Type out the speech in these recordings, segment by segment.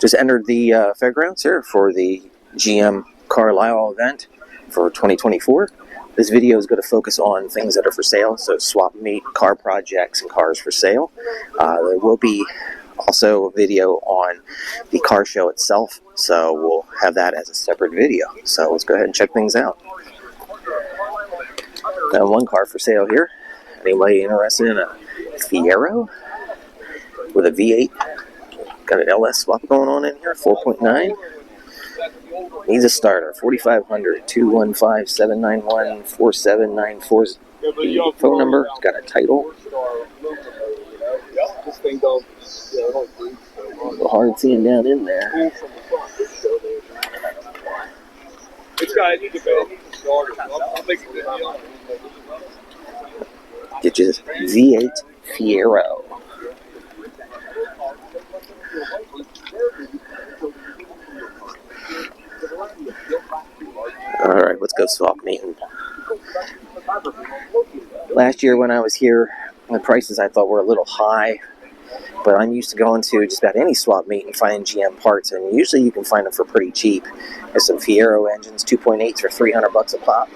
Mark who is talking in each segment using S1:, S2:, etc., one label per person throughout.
S1: Just entered the fairgrounds here for the GM Carlisle event for 2024. This video is going to focus on things that are for sale, so swap meet, car projects, and cars for sale. There will be also a video on the car show itself, so we'll have that as a separate video. So let's go ahead and check things out. Got one car for sale here. Anybody interested in a Fiero with a V8? Got an LS swap going on in here, 4.9. Needs a starter, 4500 215 791 4794 the phone number. It's got a title. A little hard seeing down in there. Get you V8 Fiero. Alright, let's go swap meeting. Last year when I was here, the prices I thought were a little high, but I'm used to going to just about any swap meet and finding GM parts, and usually you can find them for pretty cheap. There's some Fiero engines, 2.8s for $300 a pop.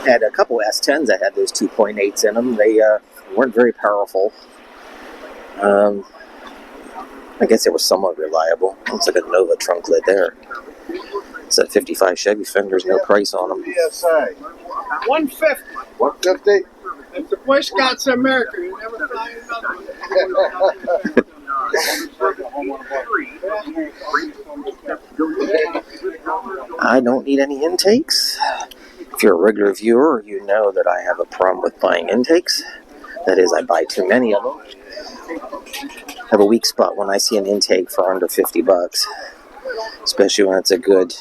S1: Had a couple S10s that had those 2.8s in them. They weren't very powerful. I guess it was somewhat reliable. Looks like a Nova trunk lid there. It's a 55 Chevy fenders, no price on them.
S2: PSA. 150. 150? If the Boy Scouts of America, you never find another one.
S1: I don't need any intakes. If you're a regular viewer, you know that I have a problem with buying intakes. That is, I buy too many of them. I have a weak spot when I see an intake for under $50, especially when it's a good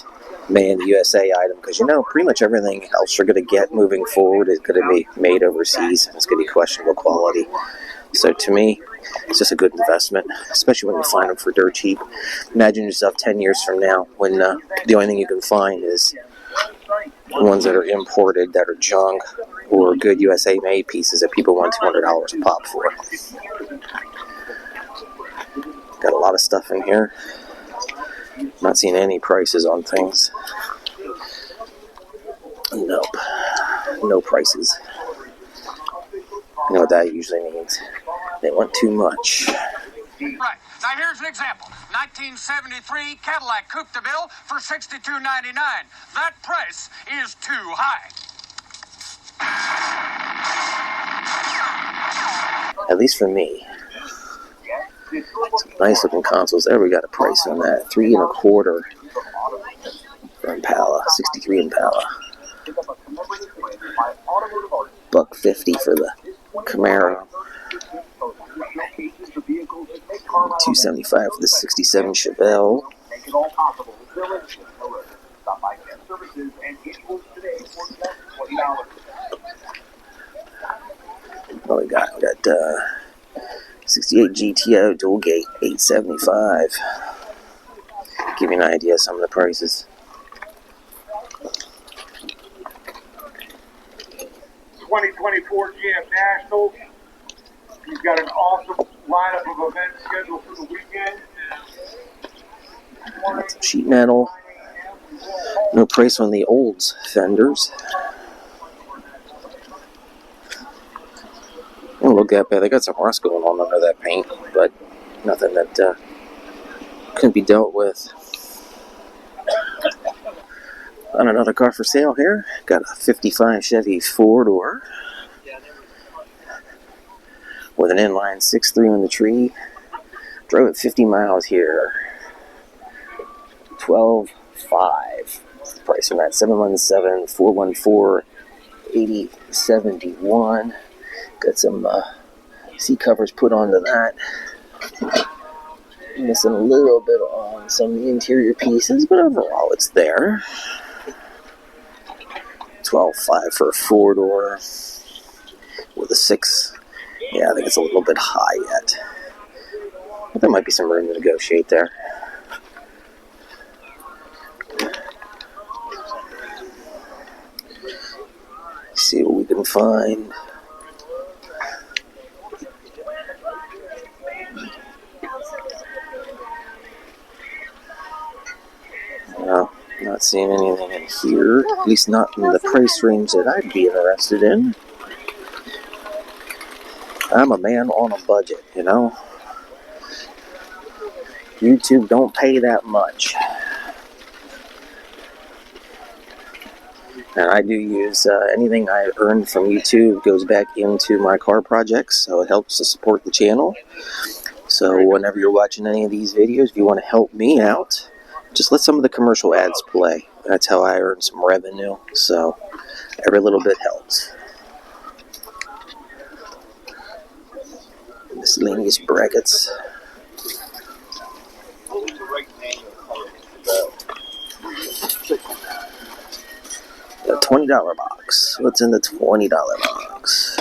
S1: made in the USA item, because you know pretty much everything else you're going to get moving forward is going to be made overseas. It's going to be questionable quality. So to me, it's just a good investment, especially when you find them for dirt cheap. Imagine yourself 10 years from now when the only thing you can find is ones that are imported, that are junk, or good USA made pieces that people want $200 a pop for. Got a lot of stuff in here. Not seeing any prices on things. Nope. No prices. You know what that usually means? They want too much.
S3: Right. Now here's an example. 1973 Cadillac Coupe de Ville for $62.99. That price is too high.
S1: At least for me. Some nice looking consoles there. We got a price on that. $3 1/4 for Impala. 63 Impala. $150 for the Camaro. $275 for the 67 Chevelle. What we got? We got 68 GTO dual gate, $875. Give you an idea of some of the prices.
S2: '24 GM Nationals. He's got an awesome lineup of events scheduled for the weekend.
S1: Got some sheet metal. No price on the olds fenders. Oh, look at that. They got some rust going on under that paint, but nothing that couldn't be dealt with. Got another car for sale here. Got a 55 Chevy 4-door with an inline 6.3 on the tree. Drove it 50 miles here. 12.5. Price on that 717 414 8071. Got some seat covers put onto that. Missing a little bit on some of the interior pieces, but overall it's there. 12.5 for a 4-door with a 6. Yeah, I think it's a little bit high yet, but there might be some room to negotiate there. See what we can find. Not seeing anything in here, at least not in the price range that I'd be interested in. I'm a man on a budget, you know. YouTube don't pay that much. And I do use anything I earn from YouTube goes back into my car projects, so it helps to support the channel. So whenever you're watching any of these videos, if you want to help me out, just let some of the commercial ads play. That's how I earn some revenue, so every little bit helps. Miscellaneous brackets. A $20 box. What's in the $20 box?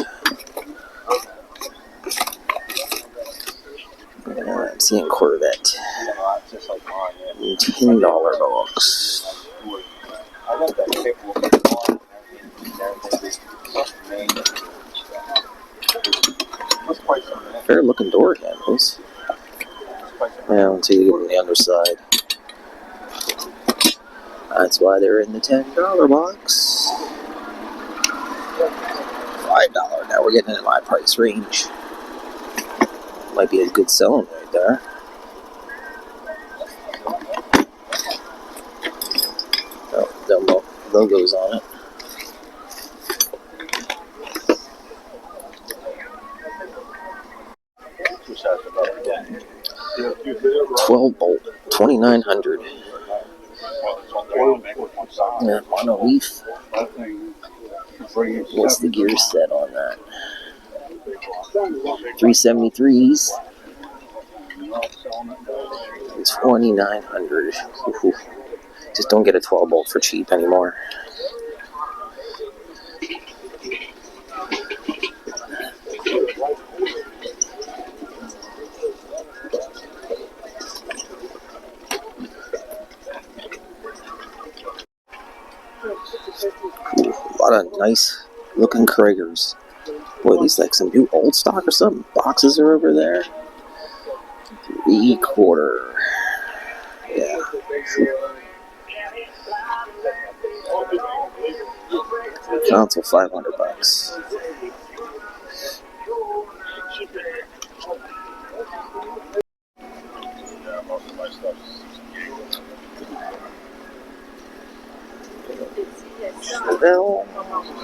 S1: I'm seeing Corvette. $10 box. Fair looking door handles. Yeah, until you get on the underside. That's why they're in the $10 box. $5. Now we're getting into my price range. Might be a good selling right there. Oh, no logos on it. $12 bolt, $2,900. Yeah, mono leaf. What's the gear set on that? 373s. It's $2,900. Just don't get a 12 bolt for cheap anymore. A lot of nice looking Kragers. Boy, these like some new old stock or something. Boxes are over there. 3/4. Yeah. Console $500. Chevelle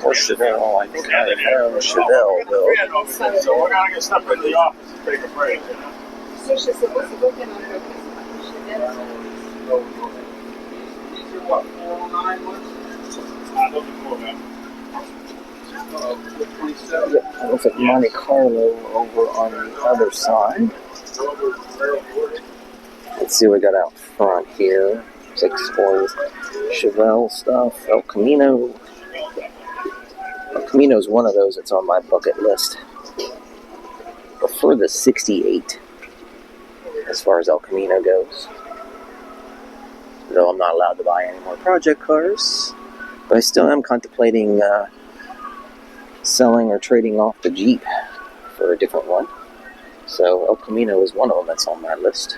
S1: or Chevelle? I think I have Chevelle though.
S2: So we're gonna get stuff in the office and take a break.
S4: Слушай, сегодня надо
S2: These are what, 409 ones? Those are cool, man. 27.
S1: It looks like Monte Carlo over on the other side. Let's see what we got out front here. Looks like some Chevelle stuff. El Camino. El Camino is one of those that's on my bucket list. Prefer the 68 as far as El Camino goes. Though I'm not allowed to buy any more project cars. But I still am contemplating selling or trading off the Jeep for a different one. So El Camino is one of them that's on my list.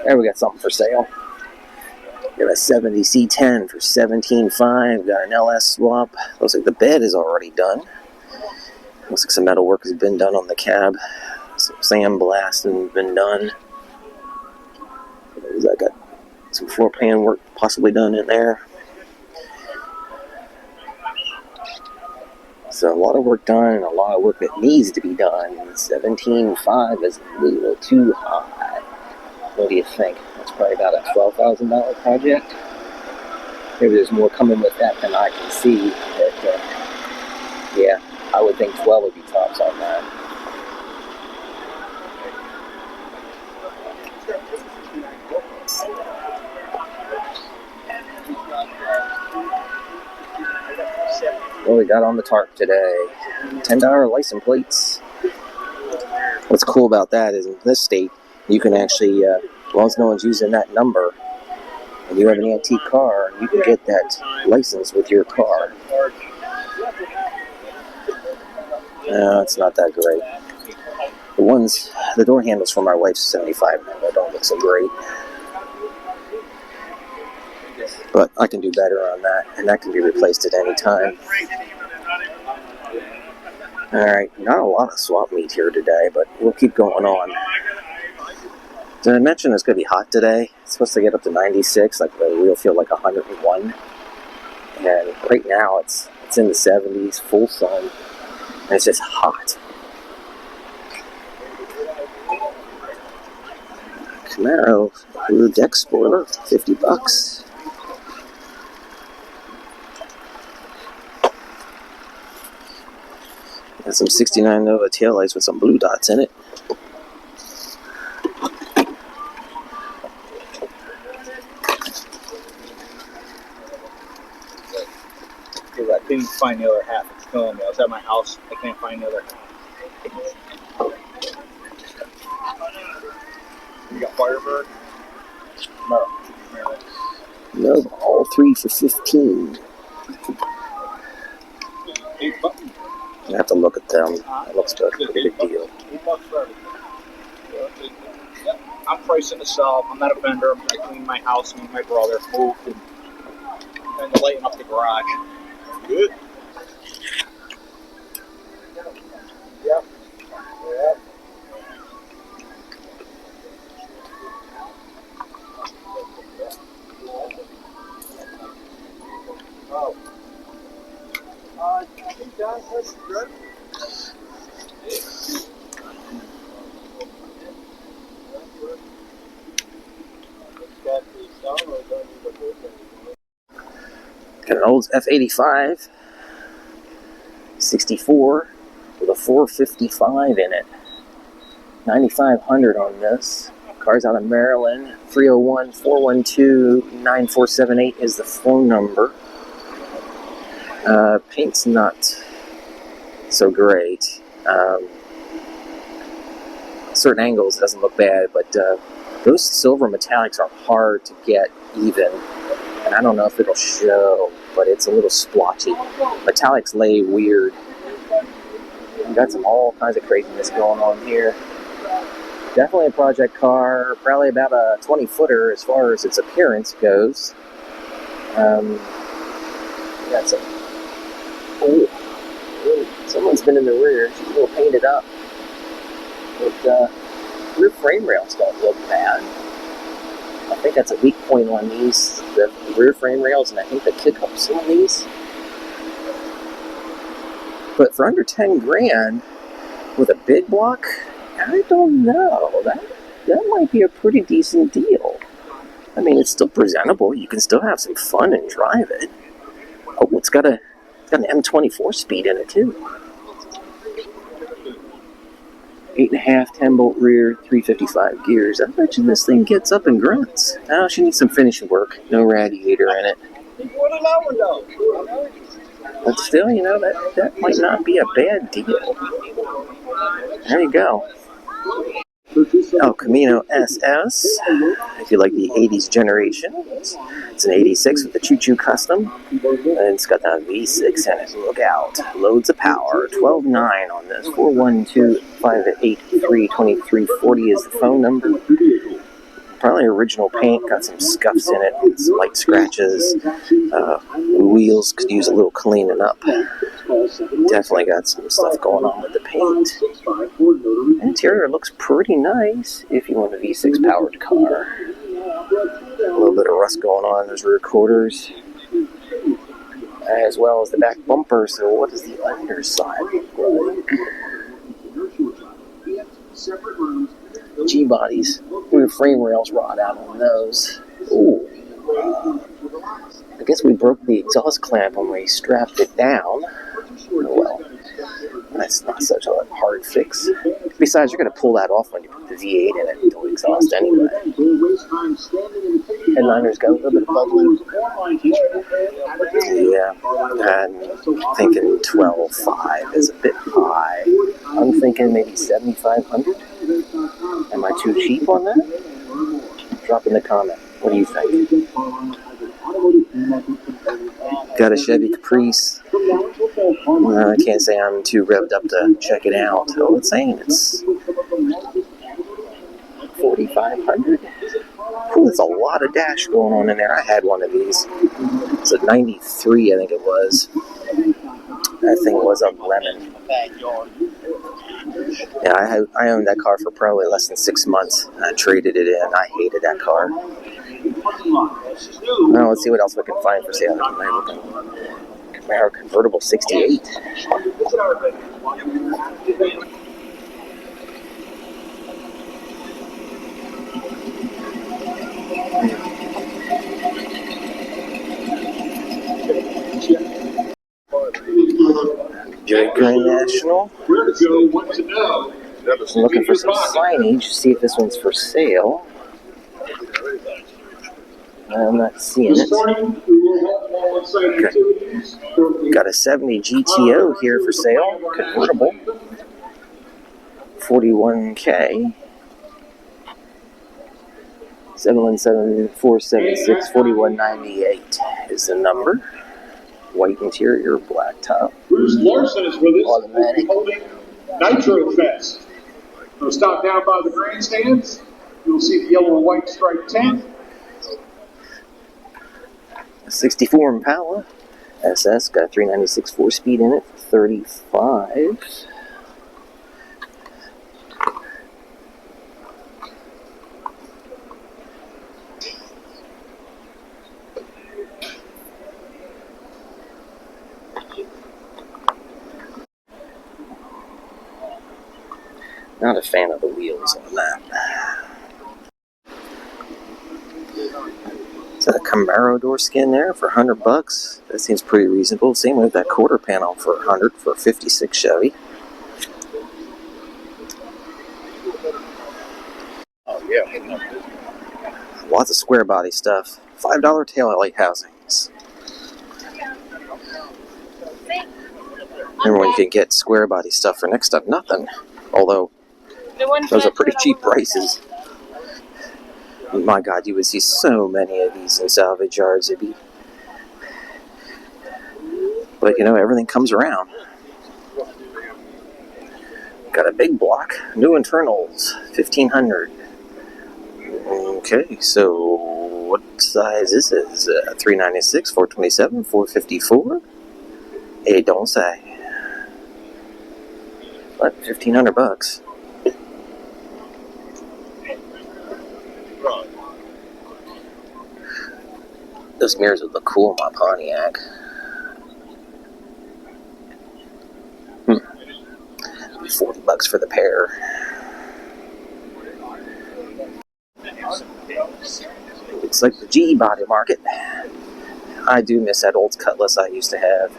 S1: There we got something for sale. Got a 70 C10 for $17,500. Got an LS swap. Looks like the bed is already done. Looks like some metal work has been done on the cab. Some sandblasting has been done. I got some floor pan work possibly done in there. So a lot of work done and a lot of work that needs to be done. $17,500 is a little too high. What do you think? That's probably about a $12,000 project. Maybe there's more coming with that than I can see. But yeah, I would think 12 would be tops on that. What we got on the tarp today? $10 license plates. What's cool about that is in this state, you can actually, as long as no one's using that number, and you have an antique car, you can get that license with your car. It's not that great. The door handles for my wife's 75 now, they don't look so great. But I can do better on that, and that can be replaced at any time. Alright, not a lot of swap meet here today, but we'll keep going on. Did I mention it's going to be hot today? It's supposed to get up to 96, like the real feel like 101. And right now it's in the 70s, full sun, and it's just hot. Camaro blue deck spoiler, $50. Got some 69 Nova taillights with some blue dots in it.
S5: Because I couldn't find the other half. It's killing me. I was at my house. I can't find the other half. You got Firebird? No.
S1: No, all three for 15.
S5: $8.
S1: I have to look at them. It looks like a pretty big deal.
S5: $8 for everything. Yep. I'm pricing to sell. I'm not a vendor. I clean my house. Me and my brother moved and to lighten up the garage. Good. Yep. Yep. Oh. I think that's good.
S1: Got an old F85, 64, with a 455 in it. 9,500 on this. Car's out of Maryland. 301-412-9478 is the phone number. Paint's not so great. Certain angles it doesn't look bad, but those silver metallics are hard to get even. And I don't know if it'll show, but it's a little splotchy. Metallics lay weird. We've got all kinds of craziness going on here. Definitely a project car, probably about a 20-footer as far as its appearance goes. Got some. Oh, someone's been in the rear. She's a little painted up. But rear frame rails don't look bad. I think that's a weak point on these, the rear frame rails, and I think the kick-ups on these. But for under 10 grand with a big block, I don't know. That might be a pretty decent deal. I mean, it's still presentable. You can still have some fun and drive it. Oh, it's got an M24 speed in it too. 8.5 10-bolt rear, 355 gears. I bet you this thing gets up and grunts. Oh, she needs some finishing work. No radiator in it. But still, you know, that might not be a bad deal. There you go. El Camino SS, if you like the 80s generation. It's an 86 with the Choo Choo Custom, and it's got that V6 in it. Look out. Loads of power. 12.9 on this. 412-583-2340 is the phone number. Probably original paint, got some scuffs in it, some light scratches. Wheels could use a little cleaning up. Definitely got some stuff going on with the paint. Interior looks pretty nice if you want a V6 powered car. A little bit of rust going on in those rear quarters, as well as the back bumper. So what does the underside look like? G-bodies. Rear frame rails rot out on those. Ooh. I guess we broke the exhaust clamp when we strapped it down. Oh well. That's not such a hard fix. Besides, you're going to pull that off when you put the V8 in it to exhaust anyway. Headliner's got a little bit of bubbling. Yeah, I'm thinking 12.5 is a bit high. I'm thinking maybe 7,500. Am I too cheap on that? Drop in the comment. What do you think? Got a Chevy Caprice. I can't say I'm too revved up to check it out. Oh, it's saying it's 4,500. Ooh, there's a lot of dash going on in there. I had one of these. It's a 93, I think it was. That thing was a lemon. Yeah, I owned that car for probably less than 6 months. I traded it in. I hated that car. Well, let's see what else we can find for sale. Camaro convertible 68. Buick Grand National. I'm looking for some signage. See if this one's for sale. I'm not seeing it. Okay. Got a 70 GTO here for sale. Convertible. 41K. 717-476-4198 is the number. White interior, black top.
S2: Bruce Larson is with us.
S1: Automatic.
S2: Holding Nitro Fest. So stop down by the grandstands. You'll see the yellow and white striped tent.
S1: A 64 Impala SS, got a 396 4-speed in it for 35. Not a fan of the wheels on that. Is that a Camaro door skin there for $100? That seems pretty reasonable. Same with that quarter panel for $100 for a 56 Chevy.
S5: Oh, yeah.
S1: Lots of square body stuff. $5 taillight housings. Remember when you could get square body stuff for next to nothing? Although, those are pretty cheap prices. My God, you would see so many of these in salvage yards. It'd be... But, you know, everything comes around. Got a big block. New internals. 1500. Okay, so what size is this? 396, 427, 454? It don't say. But $1,500. Those mirrors would look cool in my Pontiac. $40 for the pair. Looks like the G body market. I do miss that old Cutlass I used to have.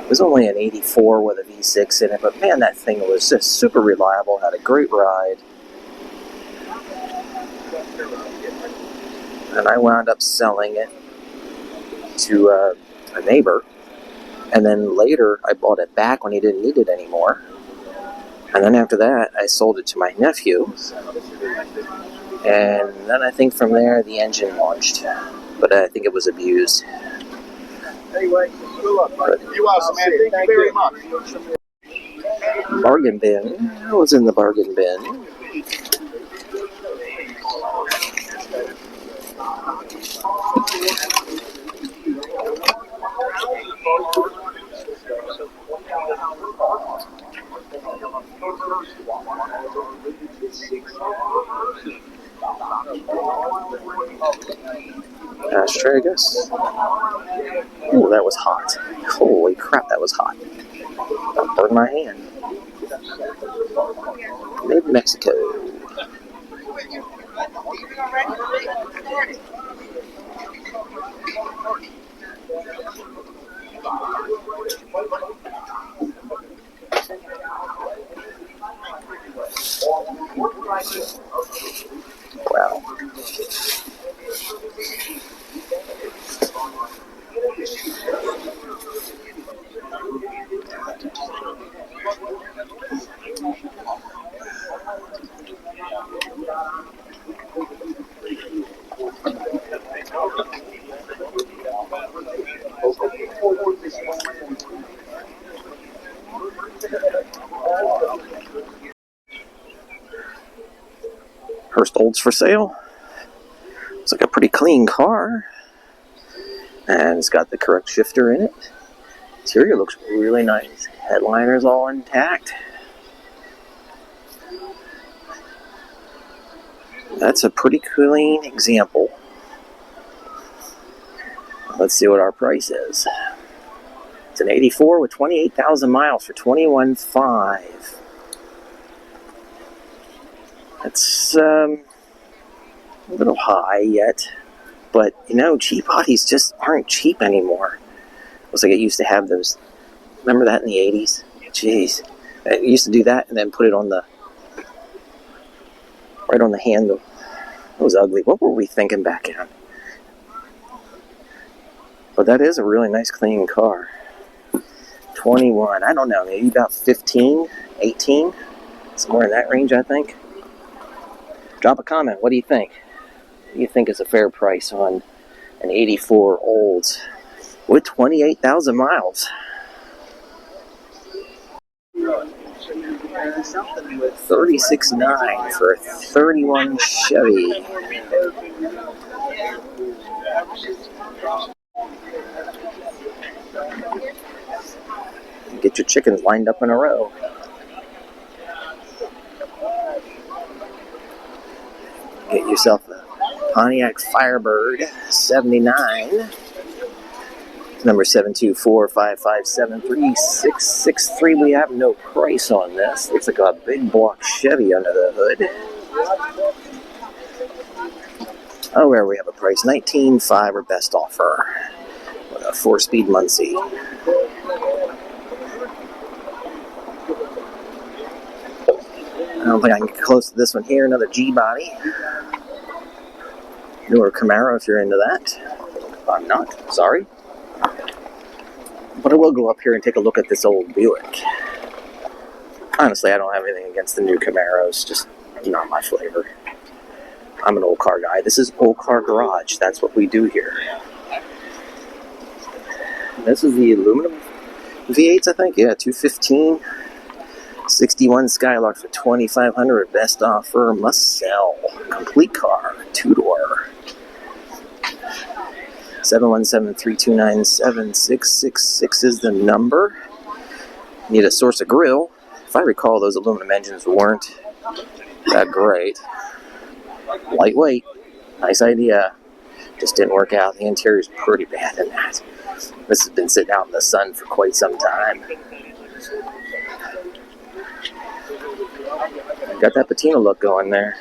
S1: It was only an 84 with a V6 in it, but man, that thing was just super reliable, had a great ride. And I wound up selling it to a neighbor, and then later I bought it back when he didn't need it anymore. And then after that, I sold it to my nephew. And then I think from there, the engine launched. But I think it was abused.
S5: Anyway, good luck, buddy. You awesome, man. Thank you very much.
S1: Bargain bin. I was in the bargain bin. Ashtray, I guess. Ooh, that was hot. Holy crap, that was hot. That burned my hand. Made in Mexico. Wow. Hurst Olds for sale. Looks like a pretty clean car. And it's got the correct shifter in it. Interior looks really nice. Headliner's all intact. That's a pretty clean example. Let's see what our price is. It's an 84 with 28,000 miles for $21,500. That's a little high yet, but you know, cheap bodies just aren't cheap anymore. Looks like it used to have those. Remember that in the 80s? Jeez, it used to do that and then put it on the right on the handle. It was ugly. What were we thinking back then? But that is a really nice, clean car. 21. I don't know. Maybe about 15, 18, somewhere in that range, I think. Drop a comment. What do you think? What do you think is a fair price on an 84 Olds with 28,000 miles? 36.9 for a 31 Chevy. Get your chickens lined up in a row. Get yourself a Pontiac Firebird 79. Number 724-557-3663. We have no price on this. Looks like a big block Chevy under the hood. Oh, where we have a price. 19.5 or best offer. With a 4-speed Muncie. I don't think I can get close to this one here. Another G-body. Newer Camaro if you're into that. I'm not. Sorry. But I will go up here and take a look at this old Buick. Honestly, I don't have anything against the new Camaros. Just not my flavor. I'm an old car guy. This is Old Car Garage. That's what we do here. This is the aluminum V8s, I think. Yeah, 215. 61 Skylark for $2,500. Best offer, must sell. Complete car, 2-door. 717-329-7666 is the number. Need a source of grill. If I recall, those aluminum engines weren't that great. Lightweight, nice idea. Just didn't work out. The interior's pretty bad in that. This has been sitting out in the sun for quite some time. Got that patina look going there.